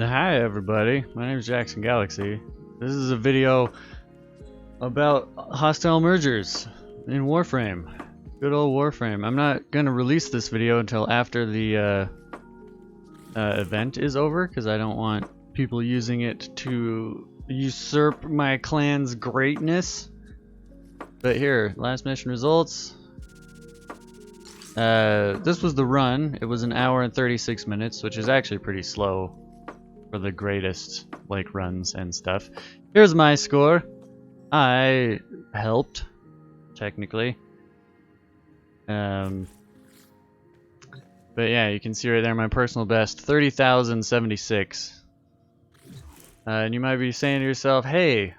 Hi everybody, my name is Jaxson Galaxy. This is a video about hostile mergers in Warframe. Good old Warframe. I'm not gonna release this video until after the event is over, because I don't want people using it to usurp my clan's greatness. But here, last mission results. This was the run. It was 1 hour and 36 minutes, which is actually pretty slow for the greatest like runs and stuff. Here's my score. I helped, technically. But yeah, you can see right there my personal best, 30,076. And you might be saying to yourself, hey,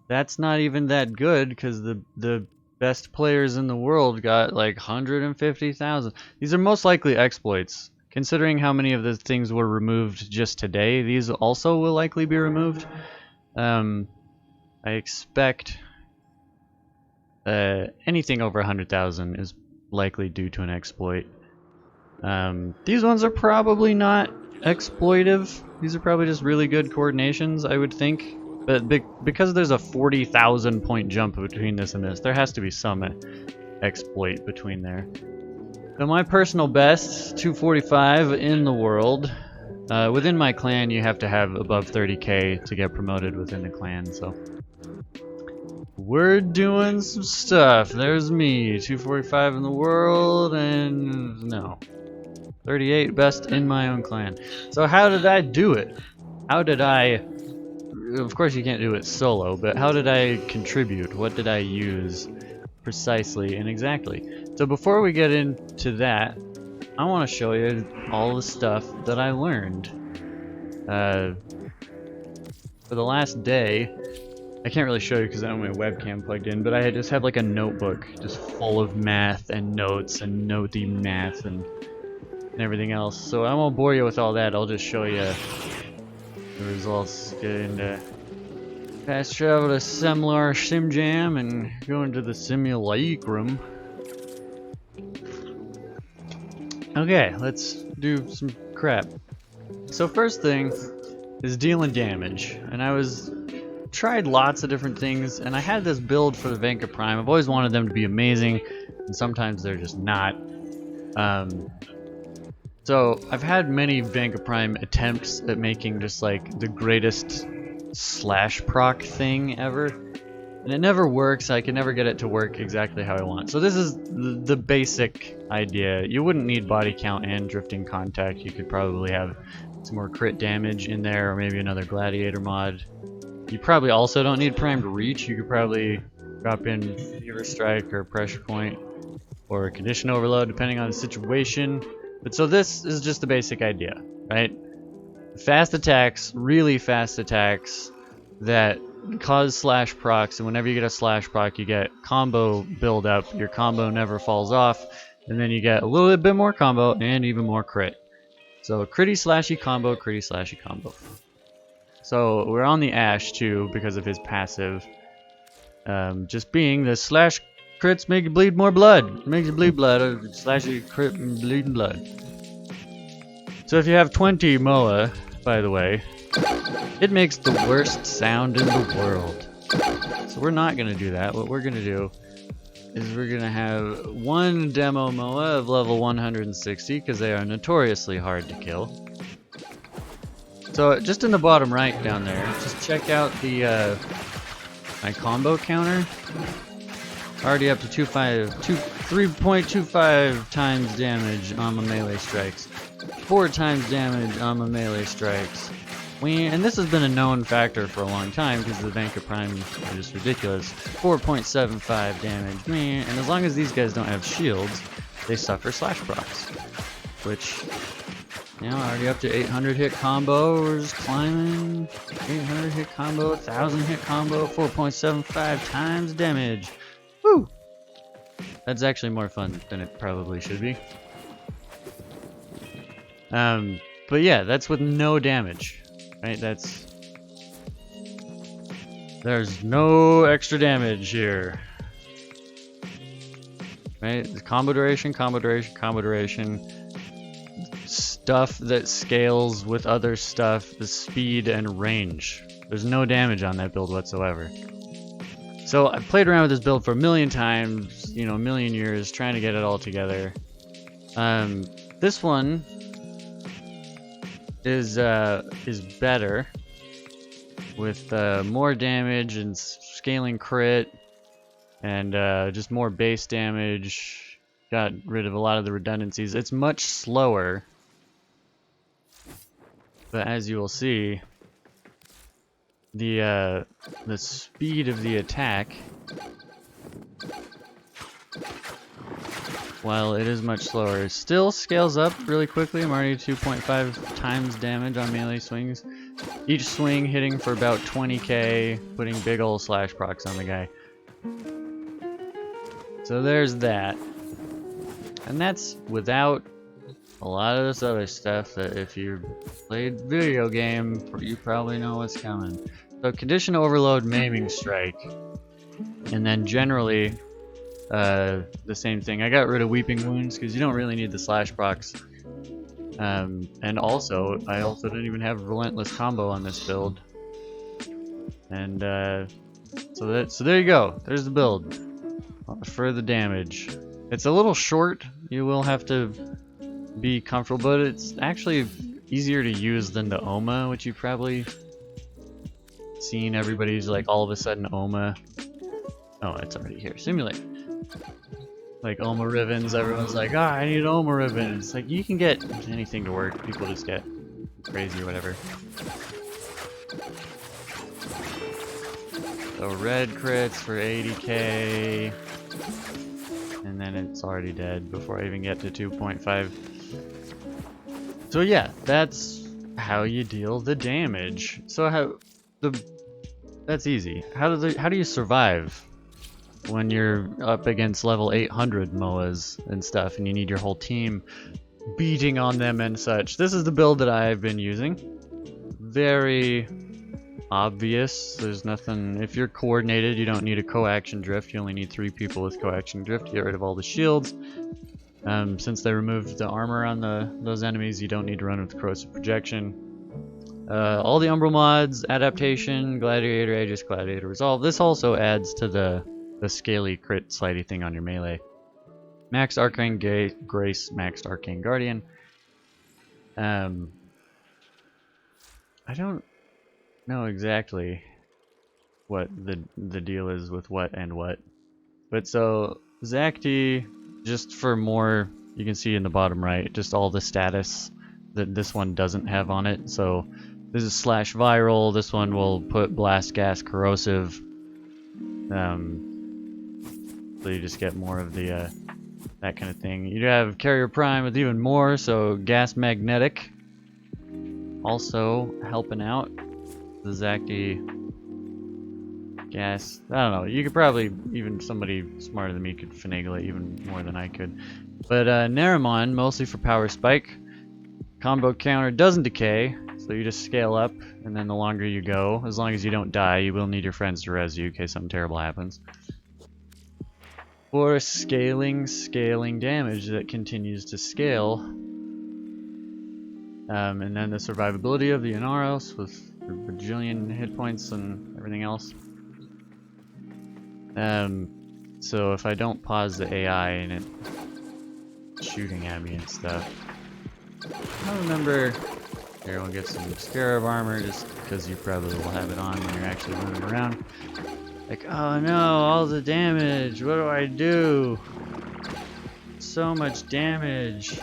that's not even that good, because the best players in the world got like 150,000. These are most likely exploits. Considering how many of the things were removed just today, these also will likely be removed. I expect anything over 100,000 is likely due to an exploit. These ones are probably not exploitive. These are probably just really good coordinations, I would think. But because there's a 40,000 point jump between this and this, there has to be some exploit between there. So my personal best, 245 in the world. Within my clan, you have to have above 30k to get promoted within the clan, so we're doing some stuff. There's me, 245 in the world, and no, 38 best in my own clan. So how did I do it? How did I... Of course you can't do it solo, but how did I contribute? What did I use precisely and exactly? So before we get into that, I want to show you all the stuff that I learned. For the last day, I can't really show you because I don't have my webcam plugged in, but I just have like a notebook just full of math and notes and notey math and everything else. So I won't bore you with all that, I'll just show you the results. Get into fast travel to Semlar Simjam and go into the simulacrum. Okay, let's do some crap. So first thing is dealing damage, and I tried lots of different things, and I had this build for the Vanka Prime. I've always wanted them to be amazing, and sometimes they're just not. So I've had many Vanka Prime attempts at making just like the greatest slash proc thing ever, and it never works. I can never get it to work exactly how I want. So this is the basic idea. You wouldn't need body count and drifting contact. You could probably have some more crit damage in there, or maybe another gladiator mod. You probably also don't need primed reach. You could probably drop in fever strike or pressure point or condition overload depending on the situation. But so this is just the basic idea, right? Fast attacks, really fast attacks that cause slash procs, and whenever you get a slash proc, you get combo build up. Your combo never falls off, and then you get a little bit more combo and even more crit. So critty slashy combo, critty slashy combo. So we're on the Ash too because of his passive. Just being the slash crits make you bleed more blood. Makes you bleed blood. Slashy crit and bleeding blood. So if you have 20 MOA, by the way, it makes the worst sound in the world. So we're not going to do that. What we're going to do is we're going to have one demo MOA of level 160, because they are notoriously hard to kill. So just in the bottom right down there, just check out the my combo counter. Already up to 3.25 times damage on my melee strikes. 4 times damage on my melee strikes. And this has been a known factor for a long time because the Vanka Prime are just ridiculous. 4.75 damage. And as long as these guys don't have shields, they suffer slash procs. Which, you know, already up to 800 hit combo. We're just climbing. 800 hit combo, 1000 hit combo, 4.75 times damage. Woo! That's actually more fun than it probably should be. But yeah, that's with no damage, right? There's no extra damage here, right? Combo duration, combo duration, combo duration. stuff that scales with other stuff, the speed and range. There's no damage on that build whatsoever. So I played around with this build for a million times, you know, a million years, trying to get it all together. This one is better with more damage and scaling crit and just more base damage. Got rid of a lot of the redundancies. It's much slower, but as you will see, the speed of the attack, while it is much slower, still scales up really quickly. I'm already 2.5 times damage on melee swings. Each swing hitting for about 20k, putting big ol' slash procs on the guy. So there's that. And that's without a lot of this other stuff that if you played video game, you probably know what's coming. So condition overload, maiming strike. And then generally, the same thing. I got rid of weeping wounds because you don't really need the slash procs. And also, I also didn't even have relentless combo on this build. And so there you go. There's the build for the damage. It's a little short. You will have to be comfortable, but it's actually easier to use than the Oma, which you've probably seen. Everybody's like all of a sudden Oma. Oh, it's already here. Simulate. Like Oma ribbons, everyone's like, ah, I need an Oma ribbon. It's like, you can get anything to work. People just get crazy or whatever. So red crits for 80k. And then it's already dead before I even get to 2.5. So yeah, that's how you deal the damage. So that's easy. How do you survive when you're up against level 800 MOAs and stuff and you need your whole team beating on them and such? This is the build that I've been using. Very obvious. There's nothing. If you're coordinated, you don't need a co-action drift. You only need 3 people with co-action drift to get rid of all the shields. Since they removed the armor on those enemies, you don't need to run with corrosive projection. All the Umbral mods, adaptation, gladiator aegis, gladiator resolve. This also adds to the scaly crit slidey thing on your melee. Maxed arcane grace, maxed arcane guardian. I don't know exactly what the deal is with what and what, but so Zacti, just for more, you can see in the bottom right just all the status that this one doesn't have on it. So this is slash viral. This one will put blast gas corrosive. So you just get more of the that kind of thing. You have carrier prime with even more, so gas magnetic also helping out. The Zacti gas, I don't know, you could probably, even somebody smarter than me could finagle it even more than I could. But Naramon, mostly for power spike. Combo counter doesn't decay, so you just scale up, and then the longer you go, as long as you don't die, you will need your friends to res you in case something terrible happens. For scaling damage that continues to scale. And then the survivability of the Inaros with a bajillion hit points and everything else. So if I don't pause the AI and it's shooting at me and stuff, I remember everyone gets some Scarab armor just because you probably will have it on when you're actually running around. Like, oh no, all the damage, what do I do? So much damage.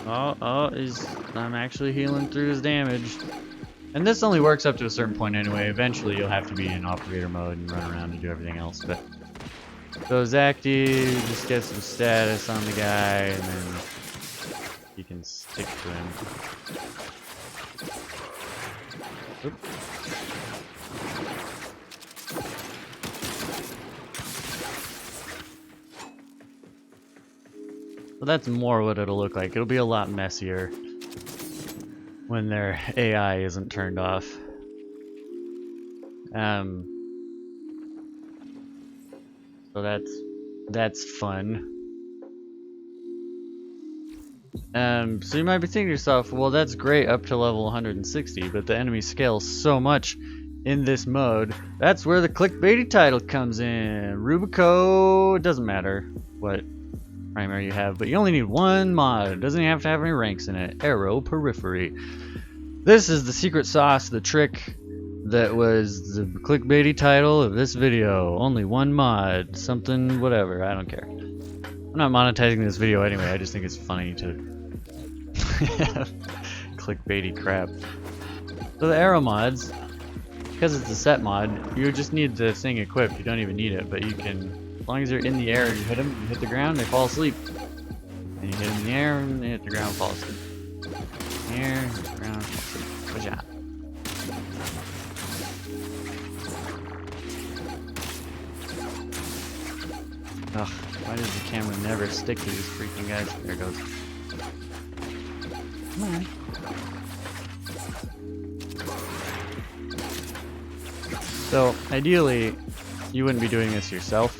I'm actually healing through his damage. And this only works up to a certain point anyway. Eventually you'll have to be in operator mode and run around and do everything else. But so Zacti just gets some status on the guy and then you can stick to him. Oop. So that's more what it'll look like. It'll be a lot messier when their AI isn't turned off. So that's fun. So you might be thinking to yourself, well, that's great up to level 160, but the enemy scales so much in this mode. That's where the clickbaity title comes in. Rubico, it doesn't matter what primary you have, but you only need one mod. It doesn't even have to have any ranks in it. Arrow Periphery. This is the secret sauce, the trick that was the clickbaity title of this video. Only one mod, something, whatever, I don't care. I'm not monetizing this video anyway, I just think it's funny to clickbaity crap. So the arrow mods, because it's a set mod, you just need the thing equipped. You don't even need it, but you can, as long as you're in the air and you hit them, you hit the ground, they fall asleep. And you hit them in the air and they hit the ground, fall asleep. Air, hit the ground, fall asleep. Good job. Ugh, why does the camera never stick to these freaking guys? There it goes. Come on. So, ideally, you wouldn't be doing this yourself.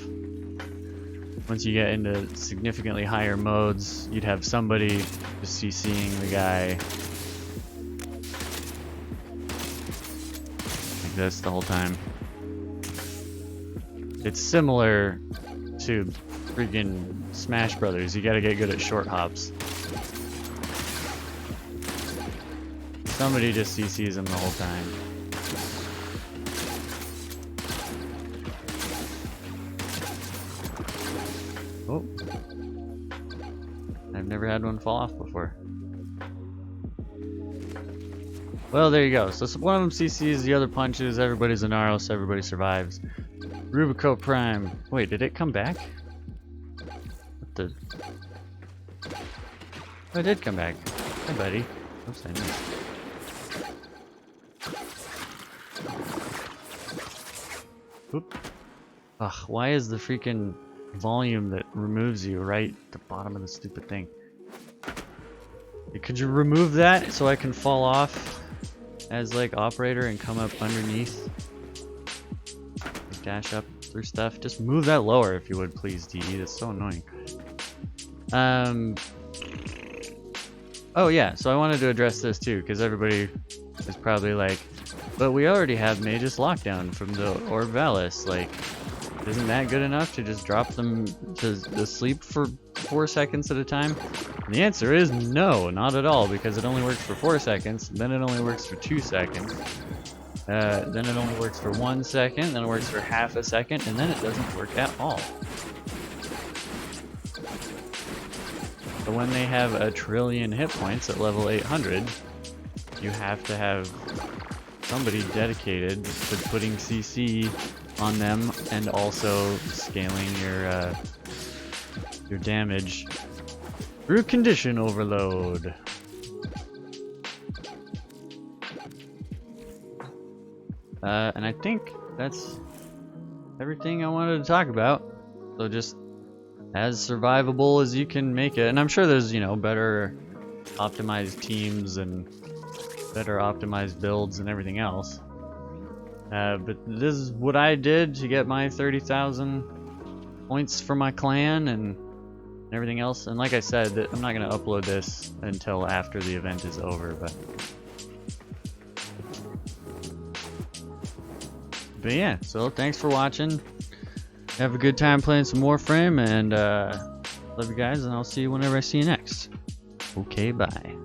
Once you get into significantly higher modes, you'd have somebody just CCing the guy like this the whole time. It's similar to freaking Smash Brothers. You gotta get good at short hops. Somebody just CCs him the whole time. Oh. I've never had one fall off before. Well, there you go. So one of them CCs, the other punches, everybody's a Naros, everybody survives. Rubico Prime. Wait, did it come back? What the? Oh, it did come back. Hi, buddy. Oops, I missed. Oop. Ugh, why is the freaking volume that removes you right at the bottom of the stupid thing? Could you remove that so I can fall off as like operator and come up underneath? Like dash up through stuff. Just move that lower if you would, please, DE. That's so annoying. Oh yeah, so I wanted to address this too, because everybody is probably like, but we already have Magus Lockdown from the Orvalis. Like, isn't that good enough to just drop them to sleep for 4 seconds at a time? And the answer is no, not at all, because it only works for 4 seconds, then it only works for 2 seconds, then it only works for 1 second, then it works for half a second, and then it doesn't work at all. So when they have 1 trillion hit points at level 800, you have to have somebody dedicated to putting CC on them and also scaling your damage through condition overload. And I think that's everything I wanted to talk about. So just as survivable as you can make it. And I'm sure there's, you know, better optimized teams and better optimized builds and everything else. But this is what I did to get my 30,000 points for my clan and everything else. And like I said, I'm not going to upload this until after the event is over. But yeah, so thanks for watching. Have a good time playing some Warframe, and love you guys, and I'll see you whenever I see you next. Okay, bye.